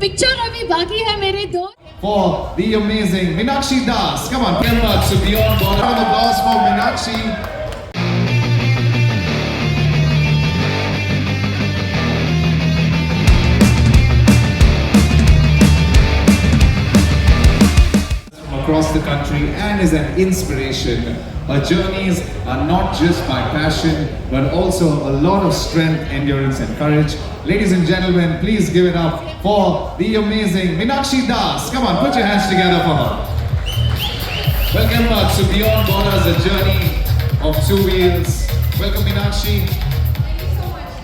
Picture अभी बाकी है मेरे दोस्त. For the amazing Meenakshi Das. Come on, Kerala to beyond border. Round of applause for Meenakshi. Across the country and is an inspiration. Her journeys are not just by passion but also a lot of strength, endurance and courage. Ladies and gentlemen, please give it up for the amazing Meenakshi Das. Come on, put your hands together for her. Welcome to Beyond Borders, a journey of two wheels. Welcome Meenakshi.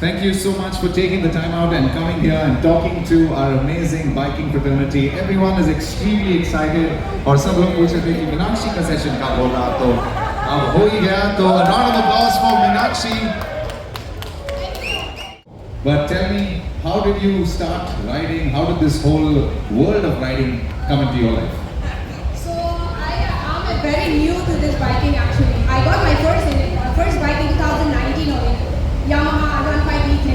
Thank you so much for taking the time out and coming here and talking to our amazing biking fraternity. Everyone is extremely excited. और सब लोग पूछ रहे थे कि मीनाक्षी का session कब होगा, तो अब हो ही गया. तो a round of applause for Meenakshi. But tell me, how did you start riding? How did this whole world of riding come into your life? So I'm very new to this biking actually. I got my first bike in 2019 only. Yamaha 1.5 V3.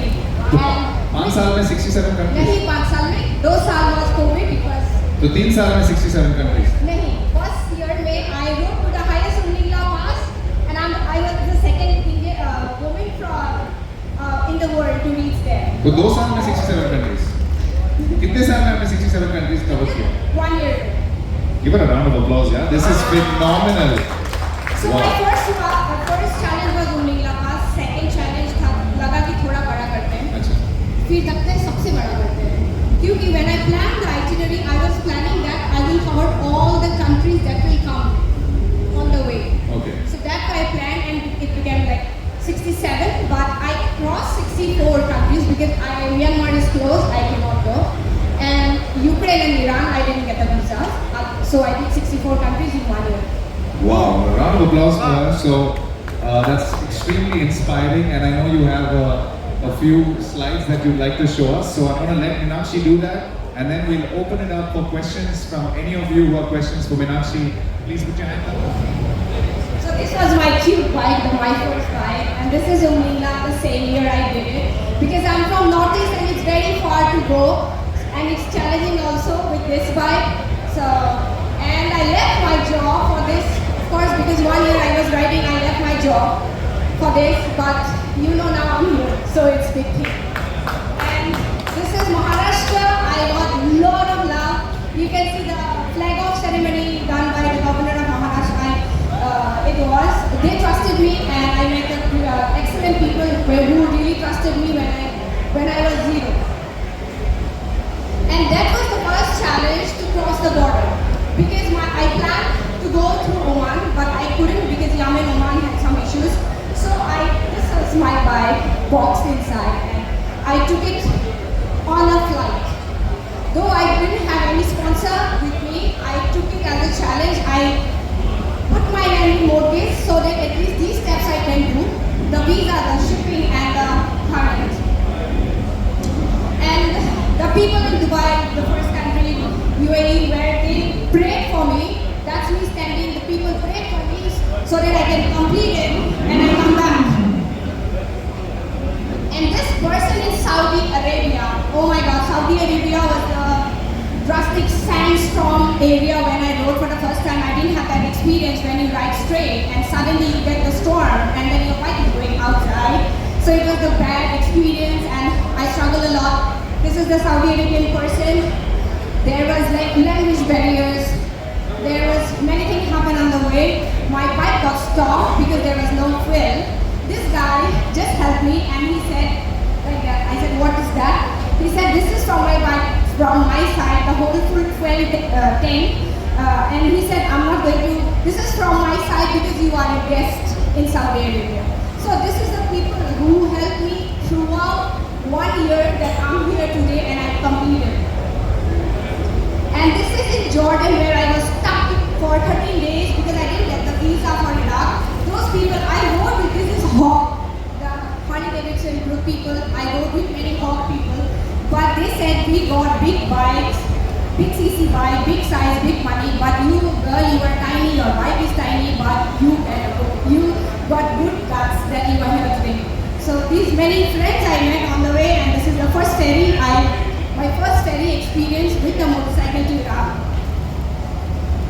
And 5 साल में 67 countries. नहीं 5 साल में 2 साल was COVID because. तो 3 साल में 67 countries. नहीं, first year में I rode to the highest Umlingla Pass and I was the second woman from in the world to reach there. तो 2 साल में 67 countries. कितने साल में आपने 67 countries cover किया? 1 year. Give it a round of applause, yeah. This is phenomenal. So my first challenge was Umlingla Pass. Second challenge था लगा कि थोड़ा बड़ा करते हैं. अच्छा. फिर लगता है सबसे बड़ा करते हैं. क्योंकि when I planned the itinerary, I was planning that I will cover all the countries that will come on the way. Okay. So that's what I planned and it became like 67, but I crossed 64 countries because Myanmar is closed, I cannot go. And Ukraine and Iran, I didn't get the visa. So I did 64 countries in 1 year. Wow, a round of applause for her. So that's extremely inspiring, and I know you have a few slides that you'd like to show us. So I'm going to let Meenakshi do that, and then we'll open it up for questions from any of you who have questions for Meenakshi. Please put your hand up. So this was my cute bike, my first bike, and this is Umlingla, the same year I did it. Because I'm from Northeast and it's very far to go, and it's challenging also with this bike. So, and I left my job for this, of course, because 1 year I was riding, I left my job for this, but you know now I'm here, so it's big thing. And this is Maharashtra. I got a lot of love. You can see the flag off ceremony done by the governor of Maharashtra. They trusted me, and I met excellent people who really trusted me when I was zero. And that was the first challenge to cross the border, because I planned to go through Oman, but I couldn't because Yemen and Oman had some issues. So this was my bike boxed inside, and I took it on a flight. Though I didn't have any sponsor with me, I took it as a challenge. I put my name in mortgage so that at least these steps I can do: the visa, the shipping, and the permit. And the people in Dubai, the first country, UAE, where they prayed for me. That's me standing. The people prayed for me so that I can complete it and I come back. And this person in Saudi Arabia, oh my God, Saudi Arabia was the drastic sandstorm area when I rode for the first time. I didn't have that experience when you ride straight and suddenly you get the storm and then your bike is going outside. So it was a bad experience and I struggled a lot. This is the Saudi Arabian person. There was like language barriers. There was many things happen on the way. My bike got stopped because there was no fuel. This guy just helped me and he said, like that. I said, what is that? He said, this is from my bike, from my side, the whole full fuel tank. And he said, I'm not going to, this is from my side because you are a guest in Saudi Arabia. So this is the people who helped me throughout 1 year that I'm here today and I've completed. And this is in Jordan where I was stuck for 13 days because I didn't get the visa for Iraq. Those people, I rode with this is Hawk, the Harley Davidson group people. I rode with many Hawk people. But they said we got big bikes, big CC bike, big size, big money. But you girl, you are tiny, your bike is tiny, but you got good guts that you are here today. So these many friends I met on the way and this is the first ferry, my first ferry experience. experience with the motorcycle to Iran.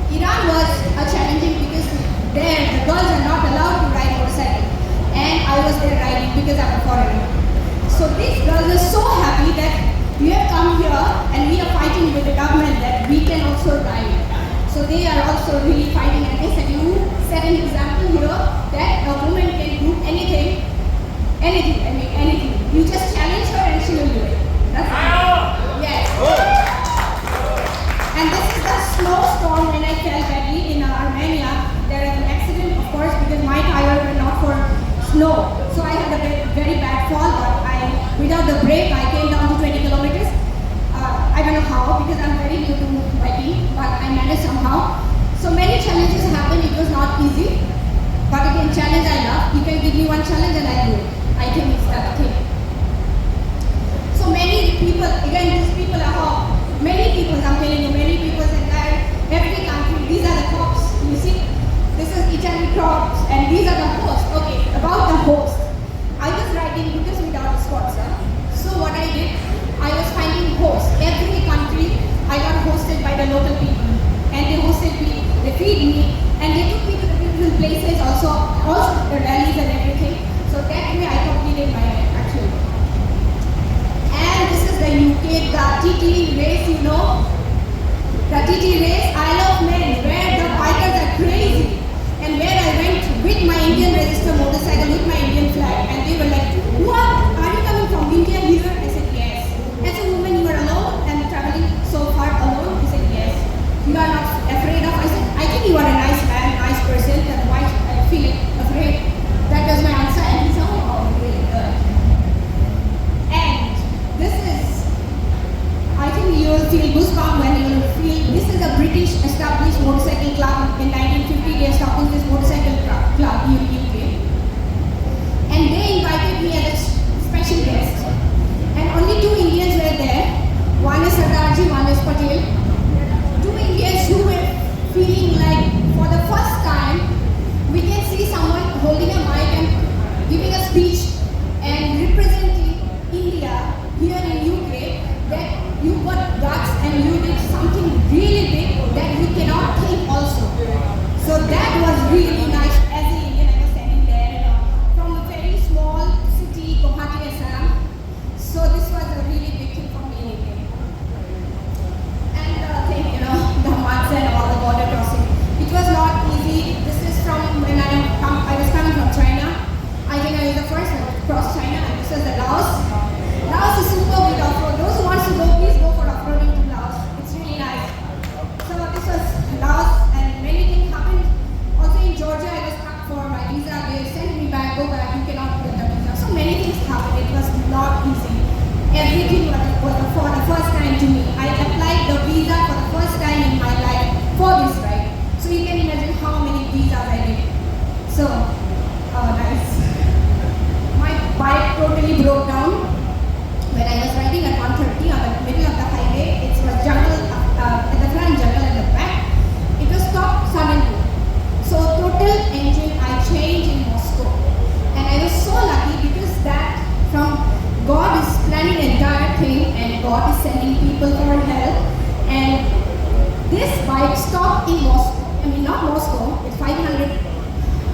Iran was a challenging because there the girls are not allowed to ride motorcycle, and I was there riding because I'm a foreigner. So these girls are so happy that we have come here and we are fighting with the government that we can also ride. So they are also really fighting, and they said you set an example here that a woman can do anything, anything. You just challenge her and she will do it. That's it. Yes. And this is the snowstorm when I fell badly in Armenia. There was an accident, of course, because my tires were not for snow. So I had a very bad fall, but without the brake, I came down to 20 kilometers. I don't know how, because I'm very new to biking, but I managed somehow. So many challenges happened. It was not easy, but again, challenge I love. You can give me one challenge and I do it. I think it's that thing. So many people, again, these people are how many people, I'm telling you, many people in every country. These are the crops. You see, this is Italian crops, and these are the hosts. Okay, about the host. I was riding because without a sponsor. So what I did, I was finding hosts. Every country, I got hosted by the local people, and they hosted me. They feed me, and they took me to the beautiful places. Also the rallies and everything. So that way, I completed my actual. And this is the UK, the TT race. You know, the TT race, Isle of Man, where the bikers are crazy, and where I went with my Indian registered motorcycle with my Indian flag, and they were like, "What? Are you coming from India here?" I said, "Yes." As a woman, you are alone and traveling so far alone. He said, "Yes." "You are not afraid of?" I said, "I think you are a nice man, nice person, and why I feel afraid?" That was my answer, and he said, "Oh, really good." And this is, I think you will feel goosebumps when you will feel, this is a British established motorcycle club. In 1950, they established this motorcycle club in UK. And they invited me as a special guest. And only two Indians were there. One is Sardarji, one is Patel. Two Indians who were feeling like for the first time we can see someone holding a mic and giving a speech and representing India here in UK, that you got guts and you did something really big that we cannot think also. So that was really nice. As an Indian, I was standing there, from a very small city, Guwahati, Assam. So this was a really big thing for me in India. And the thing, the muds and all the border crossing. It was not easy. This is from when I was coming from China. I think I was the first one to cross China, and this was the Laos. Laos is super good off-road. Those who want to go, please go for off-roading to Laos. It's really nice. So this was Laos, and many things happened. Also in Georgia, I was stuck for my visa. They sent me back, go back, you cannot get the visa. So many things happened. It was not easy. Everything was for the first time to me. I applied the visa for the first time in my life for this ride. So you can imagine how many visas I did. So, nice. My bike totally broke down when I was riding at 130 on the middle of the highway. It was jungle at the front, jungle at the back. It was stopped suddenly. So total engine I changed in Moscow, and I was so lucky because that from God is planning the entire thing, and God is sending people for help. And this bike stopped in Moscow. I mean, not Moscow. It's 500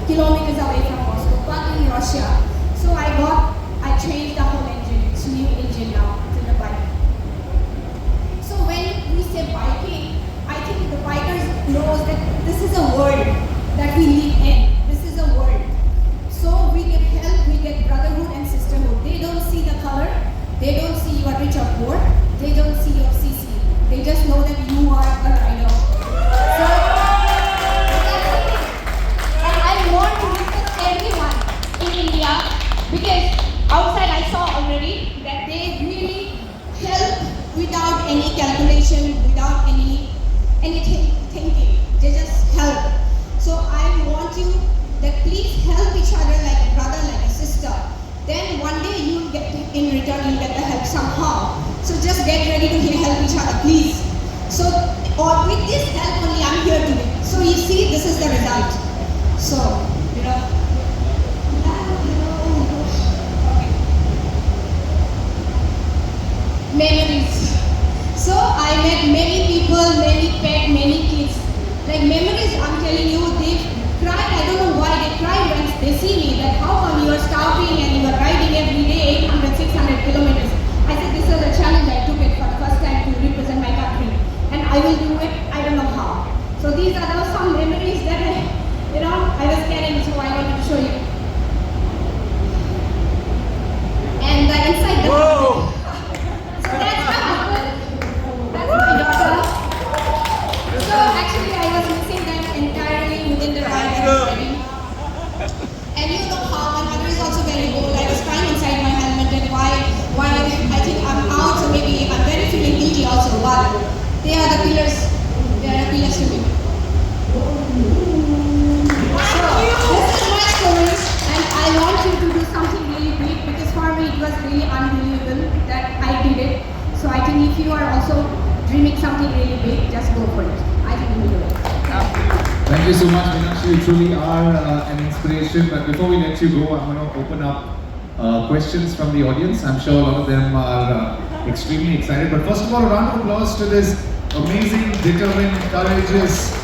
kilometers away from Moscow, but in Russia. So I changed the whole engine. It's new engine now to the bike. So when we say biking, I think the bikers knows that this is a world that we live in. This is a world. So we get help, we get brotherhood and sisterhood. They don't see the color, they don't see you are rich or poor, they don't see your CC. They just know that you are a rider. So, and I want to request everyone in India, because outside I saw already that they really help without any calculation, without anything thinking. They just help. So I want you that please help each other like a brother, like a sister. Then one day you will get, in return, you'll get the help somehow. So just get ready to help each other, please. So, or with this help only, I'm here today. So you see, this is the result. So, memories. So I memories, I'm telling you, they cried. I don't know why they cried when they see me. That how come you are starving and you are riding every day 800, 600 kilometers. I said this was a challenge. I took it for the first time to represent my country, and I will do it. I don't know how. So these are some memories that I was carrying. So I wanted to show you. And inside the so that's my husband. That's my daughter. So actually I was missing them entirely within the ride I was ready. And you know how my mother is also very bold. I was crying inside my helmet and why I think I'm out, so maybe I'm very feeling guilty also, but they are the pillars. They are the pillars to me. So this is my story, and I want you to do something really big because for me it was really unbelievable that I did it. So I think if you are also dreaming something really big, just go for it. I think you will do it. Thank you so much, Meenakshi. You truly are an inspiration. But before we let you go, I'm going to open up questions from the audience. I'm sure a lot of them are extremely excited. But first of all, a round of applause to this amazing, determined, courageous,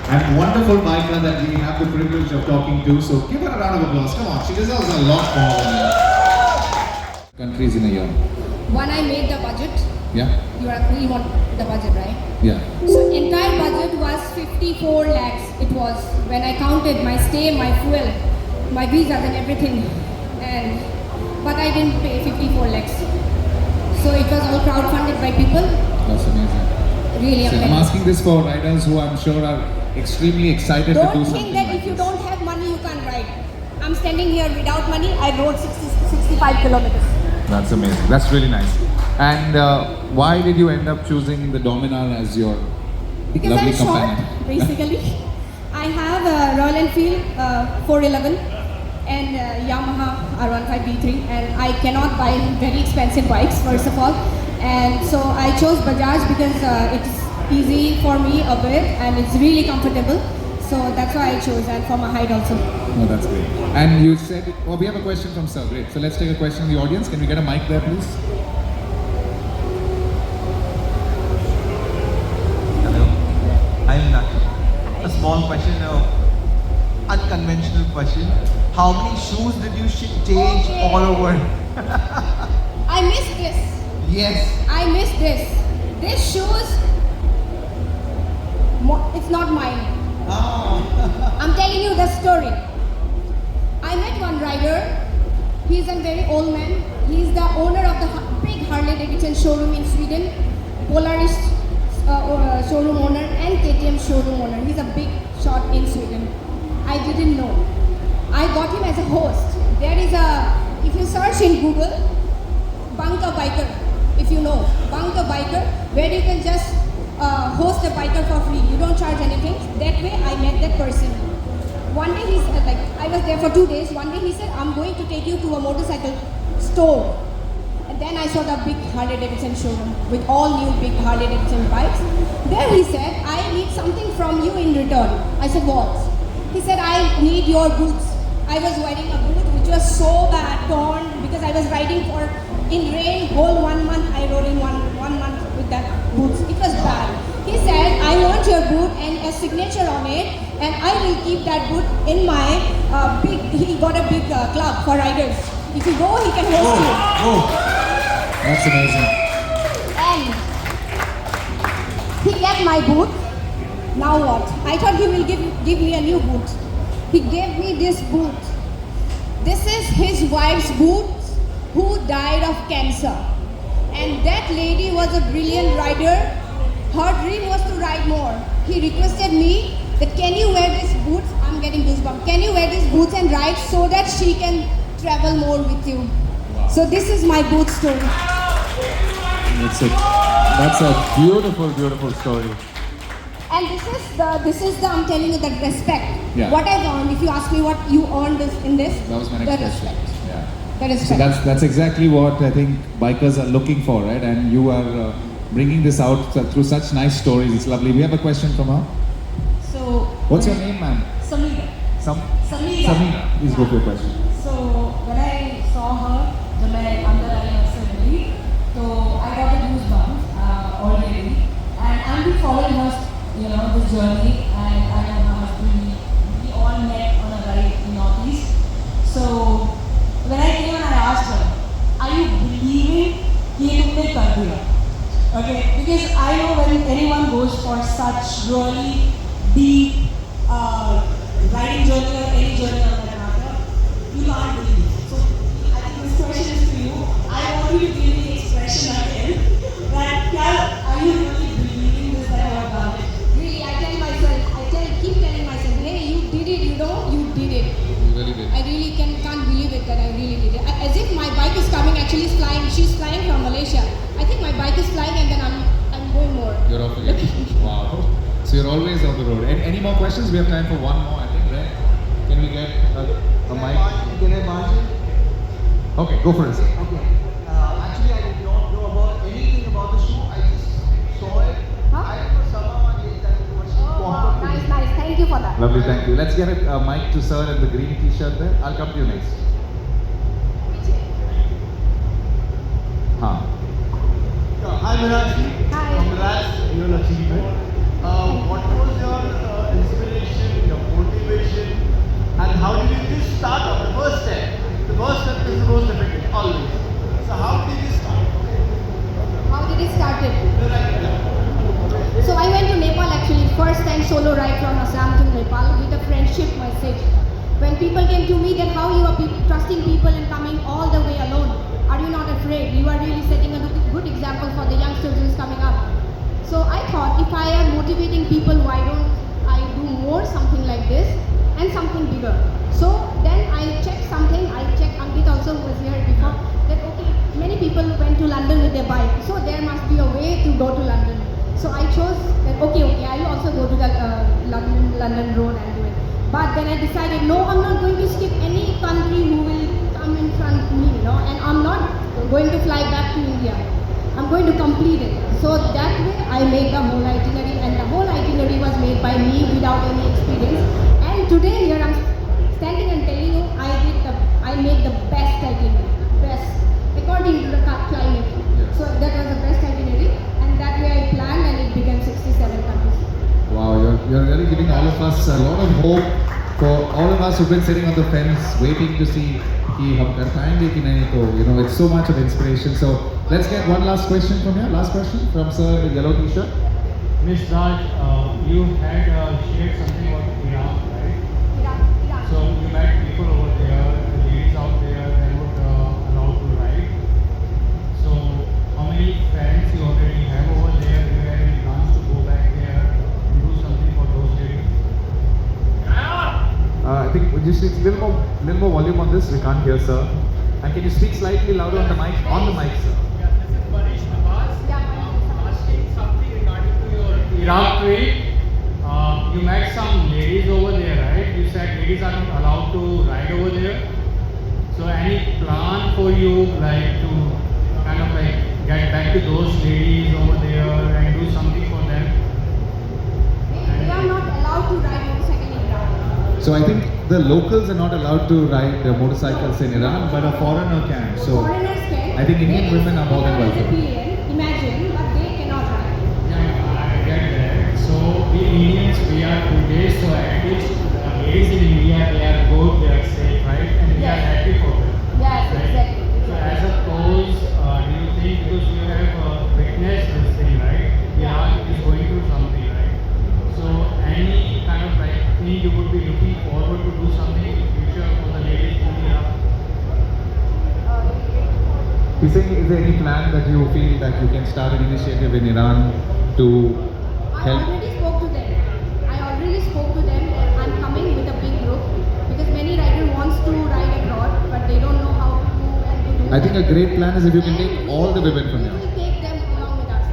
and wonderful biker that we have the privilege of talking to. So give her a round of applause. Come on, she deserves a lot more than that. Countries in a year. When I made the budget, Yeah? you want the budget, right? Yeah. So entire budget was 54 lakhs. It was when I counted my stay, my fuel, my visas and everything. But I didn't pay 54 lakhs. So it was all crowdfunded by people. That's amazing. Really So I'm amazing. asking this for riders who I'm sure are extremely excited to do Don't something think that like if you this. don't have money, you can't ride. I'm standing here without money. I rode 65 kilometers. That's amazing. That's really nice. And why did you end up choosing the Dominar as your Because lovely I'm short, companion? basically. I have a Royal Enfield 411 and Yamaha R15D3, and I cannot buy very expensive bikes, first of all. And so I chose Bajaj because it's easy for me a bit and it's really comfortable. So that's why I chose, and for my height also. Oh, that's great. And you said, oh, we have a question from Sir. Great. So let's take a question from the audience. Can we get a mic there, please? Hello, I'm Meenakshi. A small question, unconventional question. How many shoes did you change Okay. all over? I missed this. Yes. I missed this. This shoes, it's not mine. I'm telling you the story. I met one rider. He's a very old man. He's the owner of the big Harley Davidson showroom in Sweden, Polaris showroom owner and KTM showroom owner. He's a big shot in Sweden. I didn't know. I got him as a host. There is if you search in Google, Bunker Biker, if you know, Bunker Biker, where you can just host a biker for free. You don't charge anything. That way I met that person. One day he said, I was there for 2 days. One day he said, I'm going to take you to a motorcycle store. And then I saw the big Harley Davidson showroom with all new big Harley Davidson bikes. There he said, I need something from you in return. I said, what? He said, I need your boots. I was wearing a boot which was so bad, torn, because I was riding in rain whole 1 month. I rode in one month with that boots. It was bad. He said, I want your boot and a signature on it, and I will keep that boot in my he got a big club for riders. If you go, he can host you. That's amazing. And he kept my boot. Now what? I thought he will give me a new boot. He gave me this boot. This is his wife's boot who died of cancer. And that lady was a brilliant rider. Her dream was to ride more. He requested me that can you wear these boots? I'm getting goosebumps. Can you wear these boots and ride so that she can travel more with you? Wow. So this is my boot story. That's a beautiful, beautiful story. And this is the I'm telling you that respect. Yeah. What I've earned, if you ask me what you earned in this, That was my the next question. respect. Yeah. The respect. So that's exactly what I think bikers are looking for, right? And you are bringing this out through such nice stories. It's lovely. We have a question from her. So, What's your name, ma'am? Samira. Samira. Samira. Please go for your question. So, when I saw her, जब मैं अंदर आई उससे मिली, तो I got a goosebumps already, and I've been following her you know, this journey, and I and my husband, we all met on a ride in Northeast. So when I came and I asked her, are you believing कि ये तुमने कर दिया? Okay, because I know when anyone goes for such really deep riding journey or any journey on that matter, you can't believe. So I think this question is for you. I want you to give me the expression again that are you really believing this that you have done it? Really, I tell myself, keep telling myself, hey, you did it, you know, you did it. You really did. I really can't believe it that I really did it. As if my bike is coming, actually is flying. She's flying from Malaysia. I think my bike is flying and then I'm going more. You're off again. Wow. So you're always on the road. And any more questions? We have time for one more, I think, right? Can we get a mic? Can I barge in? Okay, go for it, sir. Okay. Actually, I did not know about anything about the shoe. I just saw it. Huh? I don't know someone did that was Oh, wow, nice. Thank you for that. Lovely, thank you. Let's get a mic to sir in the green t-shirt there. I'll come to you next. Huh. Hi, Meenakshi. Hi. Congrats on your achievement. What was your inspiration, your motivation, and how did you just start on the first step? The first step is the most difficult, always. So how did you start? How did it started? The right step. So I went to Nepal actually, first time solo ride from Assam to Nepal with a friendship message. When people came to me that how you are trusting people and coming all the way alone. Are you not afraid? You are really setting a good example for the youngsters who's coming up. So I thought if I am motivating people, why don't I do more something like this and something bigger. So then I checked something, Ankit also who was here before, that okay, many people went to London with their bike. So there must be a way to go to London. So I chose that okay, I will also go to the London road and do it. But then I decided, no, I'm not going to skip any country who will come in front of me, and I'm not going to fly back to India. I'm going to complete it. So that way I made the whole itinerary, and the whole itinerary was made by me without any experience. And today here I'm standing and telling you I made the best itinerary, best according to the climate. Yes. So that was the best itinerary, and that way I planned, and it became 67 countries. Wow, you're really giving all of us a lot of hope. For all of us who've been sitting on the fence waiting to see कि हम कर पाएंगे कि नहीं, तो it's so much of inspiration. So let's get one last question from here. Last question from sir in the yellow t-shirt. Miss Raj, you had shared something about Iran, right? Iran. So you met people over there, the ladies out there, they were allowed to ride. So how many friends you already have over there? Do you have any plans to go back there and do something for those ladies? I think would you speak a little more volume on this? We can't hear, sir. And can you speak slightly louder on the mic? On the mic, sir. Yeah, this is Manish Nabas. Asking something regarding to your Iraq trip. You met some ladies over there, right? You said ladies are not allowed to ride over there. So any plan for you, like to kind of like get back to those ladies over there and do something for them? They are not allowed to ride motorcycle in Iran. So I think the locals are not allowed to ride motorcycles in Iran, but a foreigner can. So Foreigners can. I think Indian They women are more than can welcome. Imagine, but they cannot ride. Yeah, I get that. So we Indians, we are today, so at least ladies in India, they are good, they are safe, right? And we are Yes. happy for them. Yes, Right? exactly. So as a cause, do you think, because you have witnessed this thing, right? Iran is going through something, right? So any kind of like thing you would be looking forward to do something in future for the ladies in Iran? He's saying, is there any plan that you feel that you can start an initiative in Iran to I help? already spoke to them. That I'm coming with a big group because many riders wants to ride abroad, but they don't know how to and to do I think a that. great plan is if you can And take all the women from we here. will take them along with us.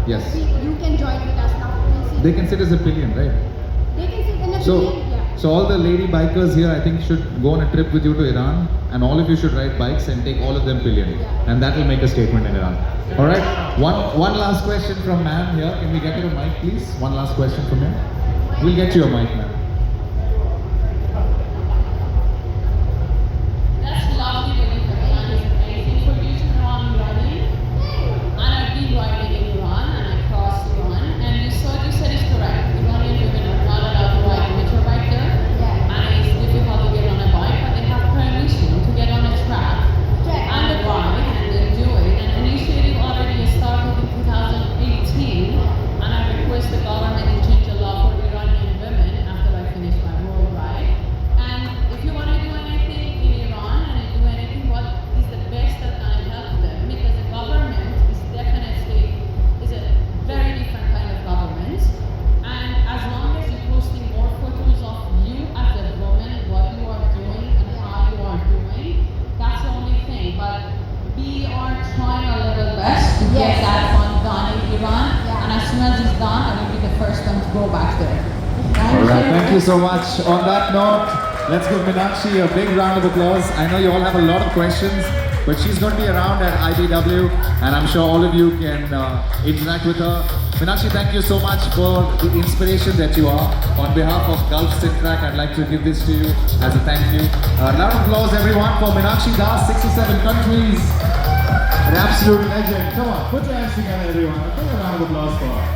Yes. You can join with us now. We'll see. They can sit as a pillion, right? They can sit in a So, pillion, yeah. so all the lady bikers here, I think, should go on a trip with you to Iran, and all of you should ride bikes and take all of them pillion, Yeah. and that will make a statement in Iran. All right. One last question from ma'am here. Can we get her a mic, please? One last question from here. We'll get you a mic, ma'am. That's lovely when you have done it. Anything for you to know I'm Iranian. And I've been riding in Iran and I crossed Iran. And you said it's correct. soon as it's done, I will be the first one to go back there. Alright, thank you so much. On that note, let's give Meenakshi a big round of applause. I know you all have a lot of questions, but she's going to be around at IBW, and I'm sure all of you can interact with her. Meenakshi, thank you so much for the inspiration that you are. On behalf of Gulf Syntrack, I'd like to give this to you as a thank you. A round of applause, everyone, for Meenakshi Das, 67 countries. An absolute legend. Come on, put your hands together, everyone. A big round of applause for her.